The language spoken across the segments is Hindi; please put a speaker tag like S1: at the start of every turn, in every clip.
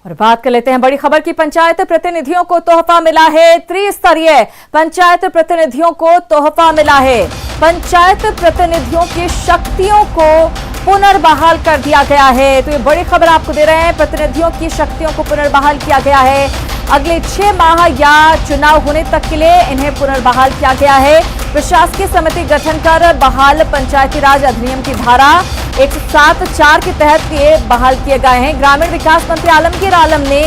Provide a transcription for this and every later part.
S1: और बात कर लेते हैं बड़ी खबर की। पंचायत प्रतिनिधियों को तोहफा मिला है। त्रिस्तरीय पंचायत प्रतिनिधियों को तोहफा मिला है। पंचायत प्रतिनिधियों की शक्तियों को पुनर्बहाल कर दिया गया है। तो ये बड़ी खबर आपको दे रहे हैं। प्रतिनिधियों की शक्तियों को पुनर्बहाल किया गया है। अगले 6 माह या चुनाव होने तक के लिए इन्हें पुनर्बहाल किया गया है। प्रशासकीय समिति गठन कर बहाल पंचायती राज अधिनियम की धारा 107(4) के तहत ये बहाल किए गए हैं। ग्रामीण विकास मंत्री आलमगीर आलम ने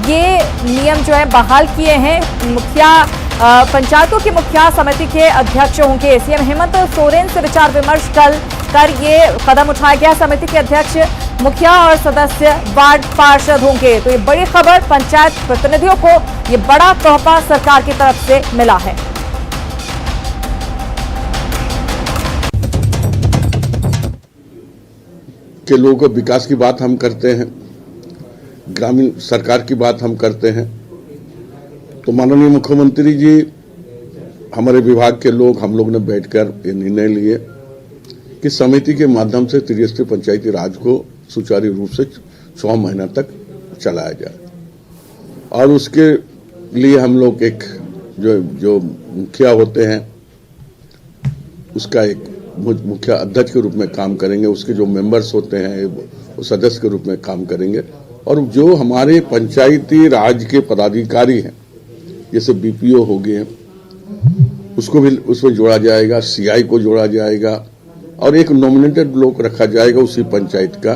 S1: ये नियम जो है बहाल किए हैं। पंचायतों की मुखिया समिति के अध्यक्ष होंगे। सीएम हेमंत सोरेन से विचार विमर्श कर ये कदम उठाया गया। समिति के अध्यक्ष मुखिया और सदस्य वार्ड पार्षद होंगे। तो ये बड़ी खबर, पंचायत प्रतिनिधियों को ये बड़ा तोहफा सरकार की तरफ से मिला है।
S2: के लोगों के विकास की बात हम करते हैं, ग्रामीण सरकार की बात हम करते हैं, तो माननीय मुख्यमंत्री जी, हमारे विभाग के लोग, हम लोग ने बैठकर ये निर्णय लिए कि समिति के माध्यम से त्रिस्तरीय पंचायती राज को सुचारू रूप से 6 महीना तक चलाया जाए। और उसके लिए हम लोग एक जो मुखिया होते हैं उसका एक मुखिया अध्यक्ष के रूप में काम करेंगे। उसके जो मेंबर्स होते हैं वो सदस्य के रूप में काम करेंगे। और जो हमारे पंचायती राज के पदाधिकारी हैं, जैसे बीपीओ हो गए, उसको भी उसमें जोड़ा जाएगा, सीआई को जोड़ा जाएगा और एक नॉमिनेटेड लोग रखा जाएगा उसी पंचायत का।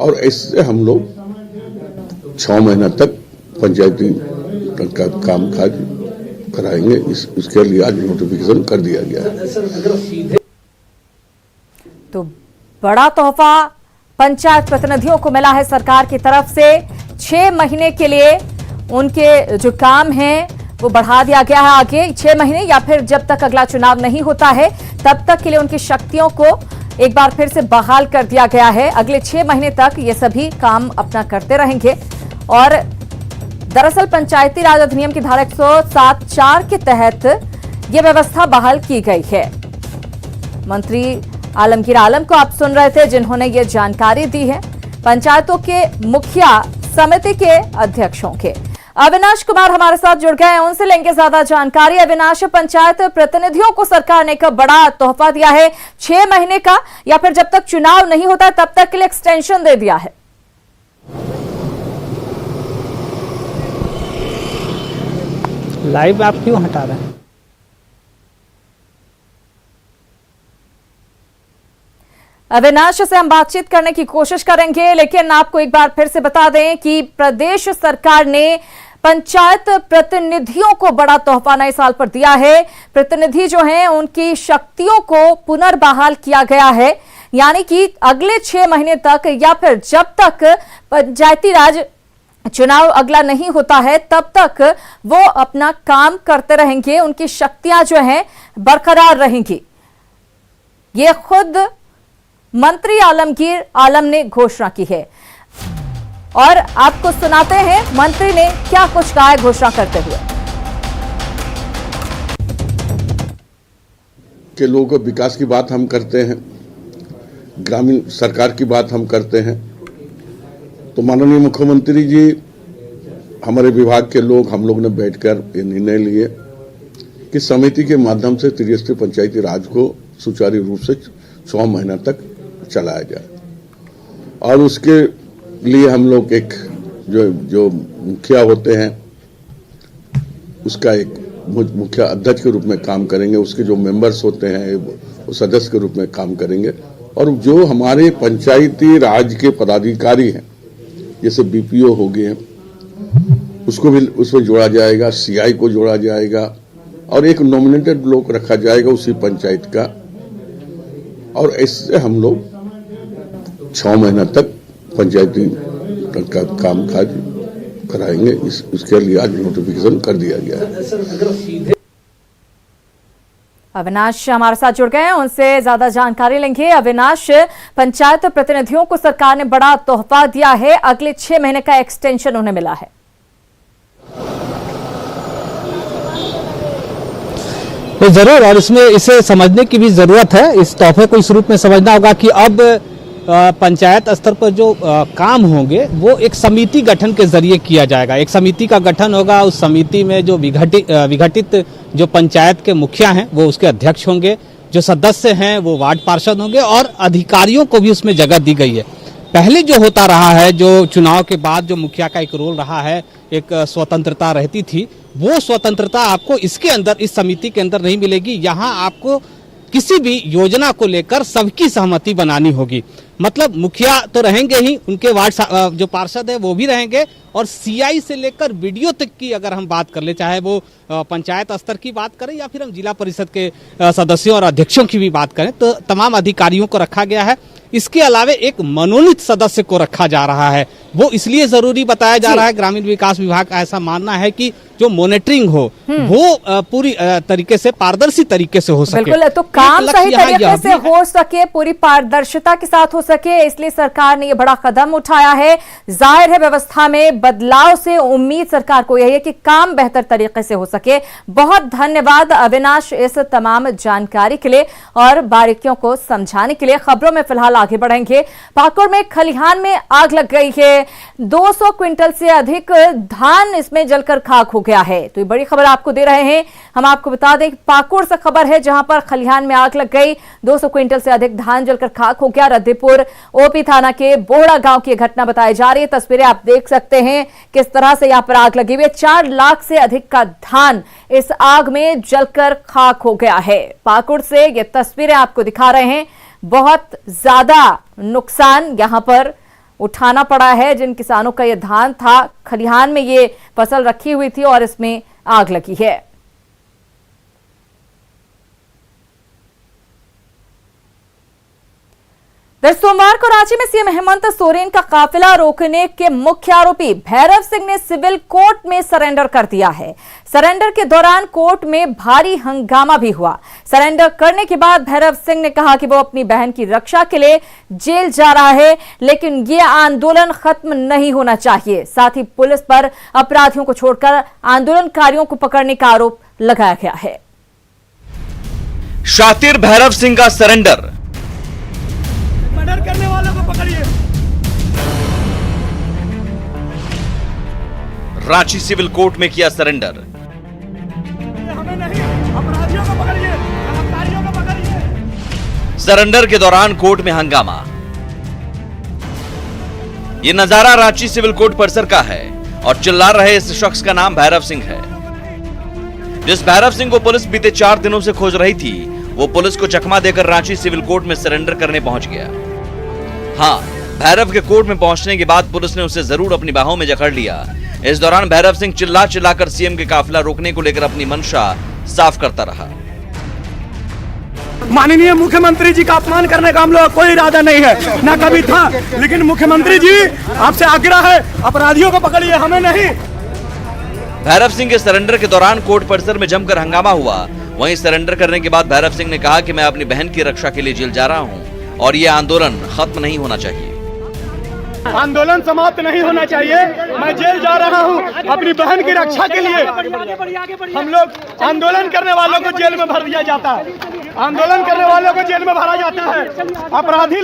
S2: और इससे हम लोग 6 महीना तक पंचायती का काम काज कराएंगे। इसके लिए आज नोटिफिकेशन कर दिया गया है।
S1: तो बड़ा तोहफा पंचायत प्रतिनिधियों को मिला है सरकार की तरफ से। 6 महीने के लिए उनके जो काम है वो बढ़ा दिया गया है आगे 6 महीने, या फिर जब तक अगला चुनाव नहीं होता है तब तक के लिए उनकी शक्तियों को एक बार फिर से बहाल कर दिया गया है। अगले 6 महीने तक ये सभी काम अपना करते रहेंगे। और दरअसल पंचायती राज अधिनियम की धारा 107(4) के तहत यह व्यवस्था बहाल की गई है। मंत्री आलमगीर आलम को आप सुन रहे थे, जिन्होंने ये जानकारी दी है। पंचायतों के मुखिया समिति के अध्यक्षों के अविनाश कुमार हमारे साथ जुड़ गए हैं, उनसे लेंगे ज्यादा जानकारी। अविनाश, पंचायत प्रतिनिधियों को सरकार ने एक बड़ा तोहफा दिया है 6 महीने का, या फिर जब तक चुनाव नहीं होता तब तक के लिए एक्सटेंशन दे दिया है?
S3: लाइव आप क्यों हटा रहे हैं?
S1: अविनाश से हम बातचीत करने की कोशिश करेंगे, लेकिन आपको एक बार फिर से बता दें कि प्रदेश सरकार ने पंचायत प्रतिनिधियों को बड़ा तोहफा नए साल पर दिया है। प्रतिनिधि जो हैं उनकी शक्तियों को पुनर्बहाल किया गया है, यानी कि अगले 6 महीने तक या फिर जब तक पंचायती राज चुनाव अगला नहीं होता है तब तक वो अपना काम करते रहेंगे। उनकी शक्तियां जो हैं बरकरार रहेंगी। ये खुद मंत्री आलमगीर आलम ने घोषणा की है और आपको सुनाते हैं मंत्री ने क्या कुछ कहा है घोषणा करते हुए।
S2: के लोगों के विकास की बात हम करते हैं, ग्रामीण सरकार की बात हम करते हैं, तो माननीय मुख्यमंत्री जी, हमारे विभाग के लोग, हम लोग ने बैठकर ये निर्णय लिए कि समिति के माध्यम से त्रिस्तरीय पंचायती राज को सुचारू रूप से 6 महीना तक चलाया जाए। और उसके लिए हम लोग एक जो मुखिया होते हैं उसका एक मुखिया अध्यक्ष के रूप में काम करेंगे। उसके जो मेंबर्स होते हैं वो सदस्य के रूप में काम करेंगे। और जो हमारे पंचायती राज के पदाधिकारी हैं, जैसे बीपीओ हो गए, उसको भी उसमें जोड़ा जाएगा, सीआई को जोड़ा जाएगा और एक नॉमिनेटेड लोग रखा जाएगा उसी पंचायत का। और इससे हम लोग 6 महीना तक पंचायती का काम काज कराएंगे। इसके लिए आज नोटिफिकेशन कर दिया गया है।
S1: अविनाश हमारे साथ जुड़ गए हैं, उनसे ज्यादा जानकारी लेंगे। अविनाश, पंचायत प्रतिनिधियों को सरकार ने बड़ा तोहफा दिया है, अगले 6 महीने का एक्सटेंशन उन्हें मिला है।
S3: जरूर, और इसमें इसे समझने की भी जरूरत है। इस तोहफे को इस रूप में समझना होगा कि अब पंचायत स्तर पर जो काम होंगे वो एक समिति गठन के जरिए किया जाएगा। एक समिति का गठन होगा, उस समिति में जो विघटित जो पंचायत के मुखिया हैं वो उसके अध्यक्ष होंगे, जो सदस्य हैं वो वार्ड पार्षद होंगे और अधिकारियों को भी उसमें जगह दी गई है। पहले जो होता रहा है, जो चुनाव के बाद जो मुखिया का एक रोल रहा है, एक स्वतंत्रता रहती थी, वो स्वतंत्रता आपको इसके अंदर, इस समिति के अंदर नहीं मिलेगी। यहाँ आपको किसी भी योजना को लेकर सबकी सहमति बनानी होगी। मतलब मुखिया तो रहेंगे ही, उनके वार्ड जो पार्षद है वो भी रहेंगे और सीआई से लेकर वीडियो तक की अगर हम बात कर ले, चाहे वो पंचायत स्तर की बात करें या फिर हम जिला परिषद के सदस्यों और अध्यक्षों की भी बात करें, तो तमाम अधिकारियों को रखा गया है। इसके अलावा एक मनोनीत सदस्य को रखा जा रहा है। वो इसलिए जरूरी बताया जा रहा है, ग्रामीण विकास विभाग का ऐसा मानना है कि जो मॉनिटरिंग हो वो पूरी तरीके से, पारदर्शी तरीके से हो सके।
S1: बिल्कुल, तो काम सही तरीके से हो सके, पूरी पारदर्शिता के साथ हो सके, इसलिए सरकार ने ये बड़ा कदम उठाया है। जाहिर है व्यवस्था में बदलाव से उम्मीद सरकार को यही है कि काम बेहतर तरीके से हो सके। बहुत धन्यवाद अविनाश इस तमाम जानकारी के लिए और बारीकियों को समझाने के लिए। खबरों में फिलहाल आगे बढ़ेंगे। पाकुड़ में खलिहान में आग लग गई है। 200 क्विंटल से अधिक धान इसमें जलकर खाक हो गया है। तो ये बड़ी खबर आपको दे रहे हैं। हम आपको बता दें पाकुड़ से खबर है, जहां पर खलिहान में आग लग गई। 200 क्विंटल से अधिक धान जलकर खाक हो गया। रद्दीपुर ओपी थाना के बोहड़ा गांव की घटना बताई जा रही है। तस्वीरें आप देख सकते हैं किस तरह से यहां पर आग लगी हुई है। 4 लाख से अधिक का धान इस आग में जलकर खाक हो गया है। पाकुड़ से ये तस्वीरें आपको दिखा रहे हैं। बहुत ज्यादा नुकसान यहां पर उठाना पड़ा है। जिन किसानों का ये धान था, खलिहान में ये फसल रखी हुई थी और इसमें आग लगी है। सोमवार को रांची में सीएम हेमंत सोरेन का काफिला रोकने के मुख्य आरोपी भैरव सिंह ने सिविल कोर्ट में सरेंडर कर दिया है। सरेंडर के दौरान कोर्ट में भारी हंगामा भी हुआ। सरेंडर करने के बाद भैरव सिंह ने कहा कि वो अपनी बहन की रक्षा के लिए जेल जा रहा है, लेकिन ये आंदोलन खत्म नहीं होना चाहिए। साथ ही पुलिस पर अपराधियों को छोड़कर आंदोलनकारियों को पकड़ने का आरोप लगाया गया है।
S4: शातिर भैरव सिंह का सरेंडर।
S5: मर्डर करने वालों को पकड़िए।
S4: रांची सिविल कोर्ट में किया सरेंडर।
S5: हमें नहीं, अपराधियों को पकड़िए, बलात्कारियों को पकड़िए।
S4: सरेंडर के दौरान कोर्ट में हंगामा। ये नजारा रांची सिविल कोर्ट परिसर का है और चिल्ला रहे इस शख्स का नाम भैरव सिंह है। जिस भैरव सिंह को पुलिस बीते 4 दिनों से खोज रही थी, वो पुलिस को चकमा देकर रांची सिविल कोर्ट में सरेंडर करने पहुंच गया। हाँ, भैरव के कोर्ट में पहुंचने के बाद पुलिस ने उसे जरूर अपनी बाहों में जकड़ लिया। इस दौरान भैरव सिंह चिल्लाकर सीएम के काफिला रोकने को लेकर अपनी मंशा साफ करता रहा।
S5: माननीय मुख्यमंत्री जी का अपमान करने का हम लोग कोई इरादा नहीं है, ना कभी था, लेकिन मुख्यमंत्री जी आपसे आग्रह है, अपराधियों को पकड़िए, हमें नहीं।
S4: भैरव सिंह के सरेंडर के दौरान कोर्ट परिसर में जमकर हंगामा हुआ। वहीं सरेंडर करने के बाद भैरव सिंह ने कहा कि मैं अपनी बहन की रक्षा के लिए जेल जा रहा हूं और ये आंदोलन खत्म नहीं होना चाहिए।
S5: आंदोलन समाप्त नहीं होना चाहिए। मैं जेल जा रहा हूं अपनी बहन की रक्षा के लिए। हम लोग आंदोलन करने वालों को जेल में भर दिया जाता है, आंदोलन करने वालों को जेल में भरा जाता है। अपराधी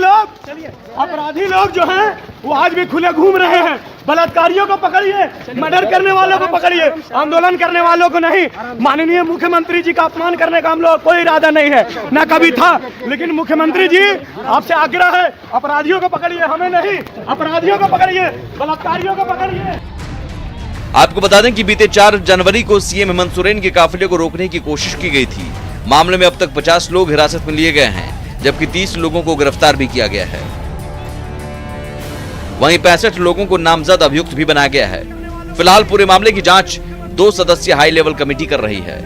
S5: लोग जो हैं वो आज भी खुले घूम रहे हैं। बलात्कारियों को पकड़िए, मर्डर करने वालों को पकड़िए, आंदोलन करने वालों को नहीं। माननीय मुख्यमंत्री जी का अपमान करने का हम लोग कोई इरादा नहीं है, ना कभी था, लेकिन मुख्यमंत्री जी आपसे आग्रह है, अपराधियों को पकड़िए, हमें नहीं। अपराधियों को पकड़िए, बलात्कारियों को पकड़िए।
S4: आपको बता दें कि बीते 4 जनवरी को सीएम हेमंत सोरेन के काफिले को रोकने की कोशिश की गई थी। मामले में अब तक 50 लोग हिरासत में लिए गए हैं, जबकि 30 लोगों को गिरफ्तार भी किया गया है। वहीं 65 लोगों को नामजद अभियुक्त भी बनाया गया है। फिलहाल पूरे मामले की जांच 2 सदस्यीय हाई लेवल कमेटी कर रही है।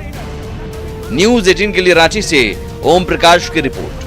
S4: न्यूज़ 18 के लिए रांची से ओम प्रकाश की रिपोर्ट।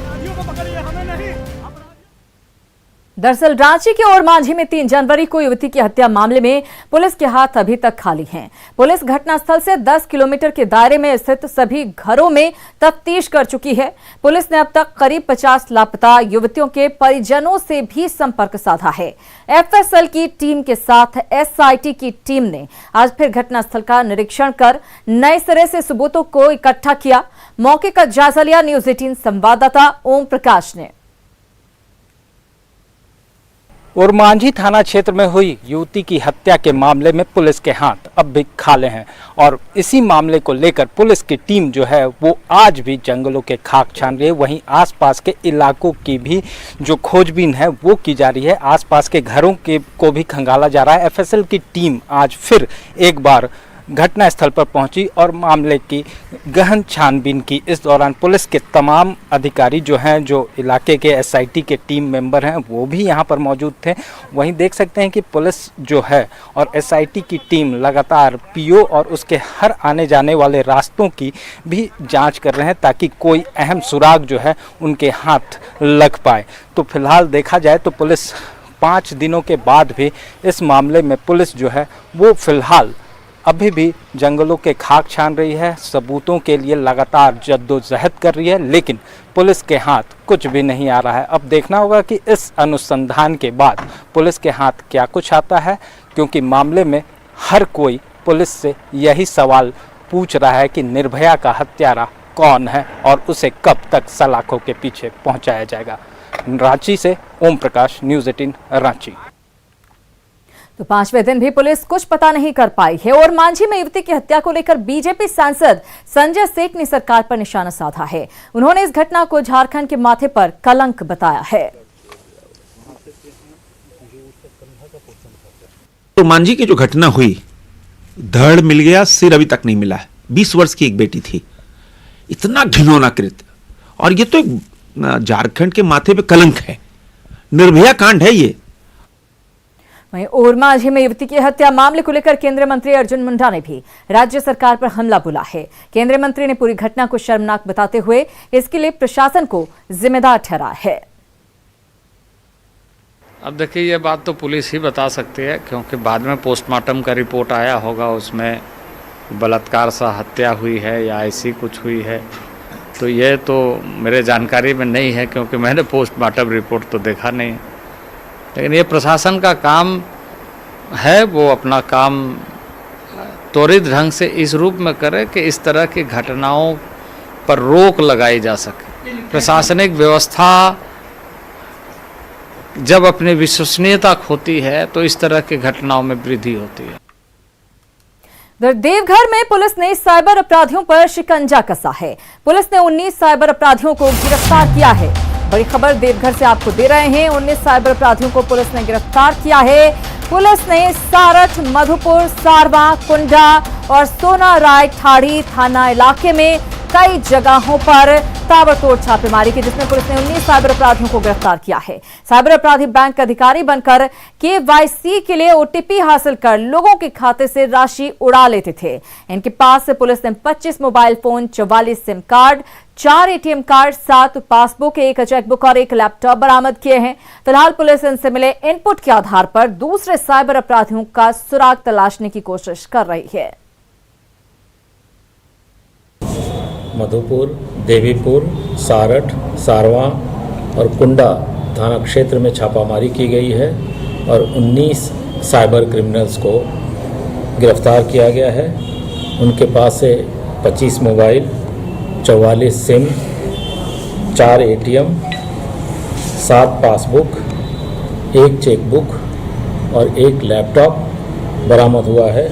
S1: दरअसल रांची के और मांझी में 3 जनवरी को युवती की हत्या मामले में पुलिस के हाथ अभी तक खाली हैं। पुलिस घटनास्थल से 10 किलोमीटर के दायरे में स्थित सभी घरों में तफ्तीश कर चुकी है। पुलिस ने अब तक करीब 50 लापता युवतियों के परिजनों से भी संपर्क साधा है। एफएसएल की टीम के साथ एसआईटी की टीम ने आज फिर घटनास्थल का निरीक्षण कर नए सिरे से सबूतों को इकट्ठा किया। मौके का जायजा लिया न्यूज़ 18 संवाददाता ओम प्रकाश ने।
S3: और मांझी थाना क्षेत्र में हुई युवती की हत्या के मामले में पुलिस के हाथ अब भी खाले हैं और इसी मामले को लेकर पुलिस की टीम जो है वो आज भी जंगलों के खाक छान रही है। वहीं आसपास के इलाकों की भी जो खोजबीन है वो की जा रही है। आसपास के घरों के को भी खंगाला जा रहा है। एफएसएल की टीम आज फिर एक बार घटनास्थल पर पहुंची और मामले की गहन छानबीन की। इस दौरान पुलिस के तमाम अधिकारी जो हैं, जो इलाके के एसआईटी के टीम मेंबर हैं, वो भी यहां पर मौजूद थे। वहीं देख सकते हैं कि पुलिस जो है और एसआईटी की टीम लगातार पीओ और उसके हर आने जाने वाले रास्तों की भी जांच कर रहे हैं ताकि कोई अहम सुराग जो है उनके हाथ लग पाए। तो फिलहाल देखा जाए तो पुलिस 5 दिनों के बाद भी इस मामले में पुलिस जो है वो फिलहाल अभी भी जंगलों के खाक छान रही है, सबूतों के लिए लगातार जद्दोजहद कर रही है, लेकिन पुलिस के हाथ कुछ भी नहीं आ रहा है। अब देखना होगा कि इस अनुसंधान के बाद पुलिस के हाथ क्या कुछ आता है, क्योंकि मामले में हर कोई पुलिस से यही सवाल पूछ रहा है कि निर्भया का हत्यारा कौन है और उसे कब तक सलाखों के पीछे पहुंचाया जाएगा। रांची से ओम प्रकाश, न्यूज़ 18 रांची।
S1: तो 5वें दिन भी पुलिस कुछ पता नहीं कर पाई है और मांझी में युवती की हत्या को लेकर बीजेपी सांसद संजय सेठ ने सरकार पर निशाना साधा है। उन्होंने इस घटना को झारखंड के माथे पर कलंक बताया है।
S6: तो मांझी की जो घटना हुई, धड़ मिल गया, सिर अभी तक नहीं मिला है। 20 वर्ष की एक बेटी थी। इतना घिनौना कृत्य, और ये तो एक झारखंड के माथे पे कलंक है। निर्भया कांड है ये।
S1: वहीं और मांझी में युवती की हत्या मामले को लेकर केंद्रीय मंत्री अर्जुन मुंडा ने भी राज्य सरकार पर हमला बोला है। केंद्रीय मंत्री ने पूरी घटना को शर्मनाक बताते हुए इसके लिए प्रशासन को जिम्मेदार ठहराया है।
S7: अब देखिए, ये बात तो पुलिस ही बता सकती है, क्योंकि बाद में पोस्टमार्टम का रिपोर्ट आया होगा, उसमें बलात्कार सा हत्या हुई है या ऐसी कुछ हुई है। तो ये तो मेरे जानकारी में नहीं है, क्योंकि मैंने पोस्टमार्टम रिपोर्ट तो देखा नहीं है। लेकिन ये प्रशासन का काम है, वो अपना काम त्वरित ढंग से इस रूप में करे कि इस तरह की घटनाओं पर रोक लगाई जा सके। प्रशासनिक व्यवस्था जब अपनी विश्वसनीयता खोती है तो इस तरह की घटनाओं में वृद्धि होती है।
S1: देवघर में पुलिस ने साइबर अपराधियों पर शिकंजा कसा है। पुलिस ने 19 साइबर अपराधियों को गिरफ्तार किया है। बड़ी खबर देवघर से आपको दे रहे हैं। 19 साइबर अपराधियों को पुलिस ने गिरफ्तार किया है। पुलिस ने सारठ, मधुपुर, सारवा, कुंडा और सोनाराय ठाड़ी थाना इलाके में कई जगहों पर ताबड़तोड़ छापेमारी की, जिसमें पुलिस ने 19 साइबर अपराधियों को गिरफ्तार किया है। साइबर अपराधी बैंक अधिकारी बनकर KYC के लिए OTP हासिल कर लोगों के खाते से राशि उड़ा लेते थे। इनके पास से पुलिस ने 25 mobile phone, 44 SIM card, 4 ATM card, 7 passbook, 1 chequebook और 1 लैपटॉप बरामद किए हैं। फिलहाल पुलिस इनसे मिले इनपुट के आधार पर दूसरे साइबर अपराधियों का सुराग तलाशने की कोशिश कर रही है।
S8: मधुपुर, देवीपुर, सारठ, सारवा और कुंडा थाना क्षेत्र में छापामारी की गई है और 19 साइबर क्रिमिनल्स को गिरफ्तार किया गया है। उनके पास से 25 mobile, 44 SIM, 4 ATM, 7 passbook, 1 chequebook और 1 लैपटॉप बरामद हुआ है।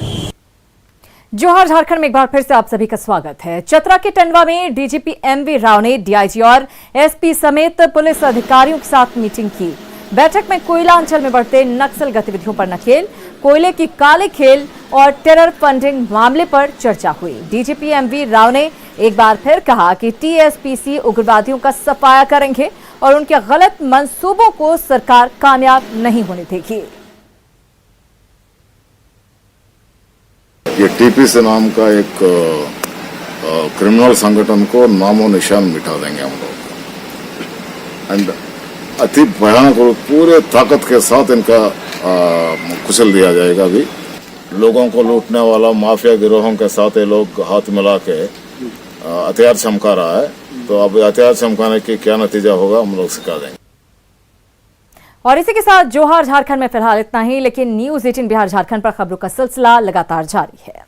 S1: जोहार झारखंड में एक बार फिर से आप सभी का स्वागत है। चतरा के टंडवा में DGP MV राव ने DIG और SP समेत पुलिस अधिकारियों के साथ मीटिंग की। बैठक में कोयला अंचल में बढ़ते नक्सल गतिविधियों पर नकेल, कोयले की काले खेल और टेरर फंडिंग मामले पर चर्चा हुई। DGP MV राव ने एक बार फिर कहा कि TSPC उग्रवादियों का सफाया करेंगे और उनके गलत मंसूबों को सरकार कामयाब नहीं होने देगी।
S9: ये TPC नाम का एक क्रिमिनल संगठन को नामो निशान मिटा देंगे हम लोग। एंड अति भयानक और पूरे ताकत के साथ इनका कुचल दिया जाएगा। अभी लोगों को लूटने वाला माफिया गिरोहों के साथ ये लोग हाथ मिला के हथियार चमका रहा है। तो अब हथियार चमकाने की क्या नतीजा होगा हम लोग सिखा देंगे।
S1: और इसी के साथ जोहार झारखंड में फिलहाल इतना ही, लेकिन न्यूज़ 18 बिहार झारखंड पर खबरों का सिलसिला लगातार जारी है।